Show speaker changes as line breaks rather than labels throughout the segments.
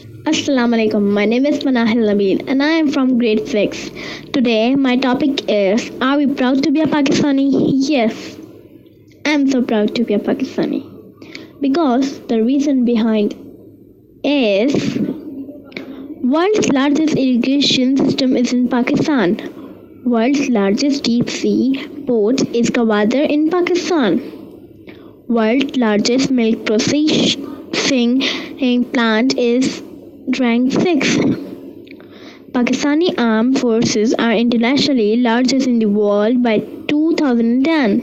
Assalamu alaikum. My name is Manahil Nabil and I am from grade 6. Today my topic is, are we proud to be a Pakistani? Yes, I am so proud to be a Pakistani. Because the reason behind is world's largest irrigation system is in Pakistan. World's largest deep sea port is Gwadar in Pakistan. World's largest milk processing plant is ranked 6. Pakistani armed forces are internationally largest in the world by 2010.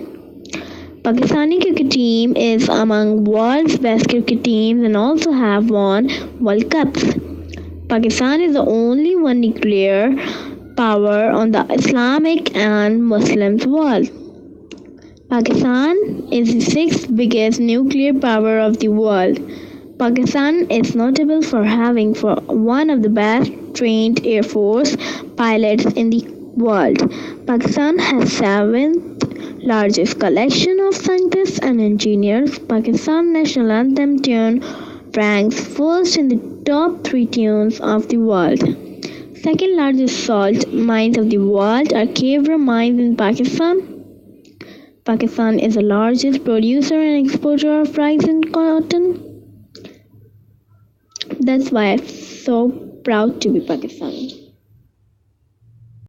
Pakistani cricket team is among world's best cricket teams and also have won World Cups. Pakistan is the only one nuclear power on the Islamic and Muslim world. Pakistan is the 6th biggest nuclear power of the world. Pakistan is notable for having one of the best trained Air Force pilots in the world. Pakistan has 7th largest collection of scientists and engineers. Pakistan national anthem tune ranks first in the top 3 tunes of the world. Second largest salt mines of the world are Kevra mines in Pakistan. Pakistan is the largest producer and exporter of rice and cotton. That's why I'm so proud to be Pakistani.